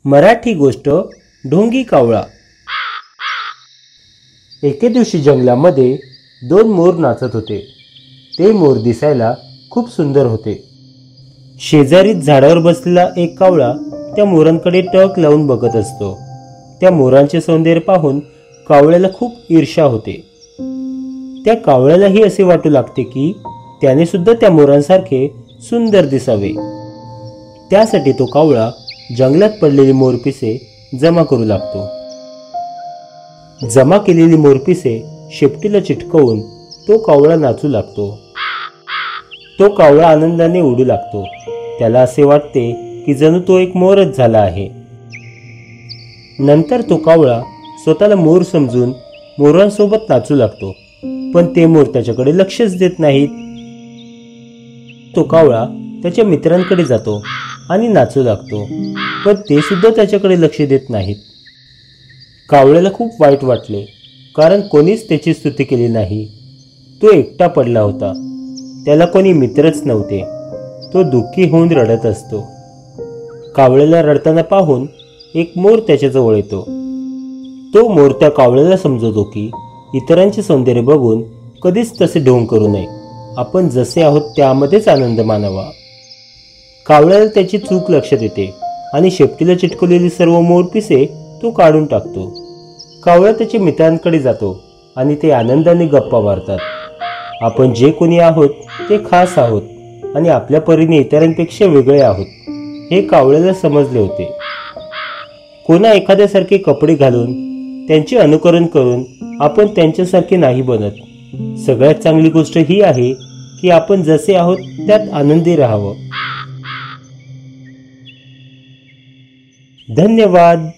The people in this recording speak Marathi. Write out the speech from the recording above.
मराठी गोष्ट ढोंगी कावळा। एके दिवशी जंगलामध्ये दोन मोर नाचत होते। ते मोर दिसायला खूप सुंदर होते। शेजारीच झाडावर बसलेला एक कावळा त्या मोरांकडे टक लावून बघत असतो। त्या मोरांचे सौंदर्य पाहून कावळ्याला खूप ईर्ष्या होते। त्या कावळ्यालाही असे वाटू लागते की त्याने सुद्धा त्या मोरांसारखे सुंदर दिसावे। त्यासाठी तो कावळा जंगलात पडलेली मोरपिसे जमा करू लागतो। जमा केलेली मोरपिसे शेपटीला चिटकवून तो कावळा नाचू लागतो। तो कावळा आनंदाने उडू लागतो। त्याला असे वाटते की जणू तो एक मोरच झाला आहे। नंतर तो कावळा स्वतःला मोर समजून मोरांसोबत नाचू लागतो, पण ते मोर त्याच्याकडे लक्षच देत नाहीत। तो कावळा त्याच्या मित्रांकडे जातो आणि नाचू लागतो, पण ते सुद्धा त्याच्याकडे लक्ष देत नाहीत। कावळ्याला खूप वाईट वाटले, कारण कोणीच त्याची स्तुती केली नाही। तो एकटा पडला होता, त्याला कोणी मित्रच नव्हते। तो दुःखी होऊन रडत असतो। कावळ्याला रडताना पाहून एक मोर त्याच्याजवळ येतो। तो मोर त्या कावळ्याला समजवतो की इतरांचे सौंदर्य बघून कधीच तसे ढोंग करू नये। आपण जसे आहोत त्यामध्येच आनंद मानावा। कावळ्याला त्याची चूक लक्षात येते आणि शेपटीला चिटकवलेली सर्व मोरपिसे तो काढून टाकतो। कावळा त्याच्या मित्रांकडे जातो आणि ते आनंदाने गप्पा मारतात। आपण जे कोणी आहोत ते खास आहोत आणि आपल्या परीने इतरांपेक्षा वेगळे आहोत, हे कावळ्याला समजले होते। कोणा एखाद्यासारखे कपडे घालून त्यांचे अनुकरण करून आपण त्यांच्यासारखे नाही बनत। सगळ्यात चांगली गोष्ट ही आहे की आपण जसे आहोत त्यात आनंदी राहावं। धन्यवाद।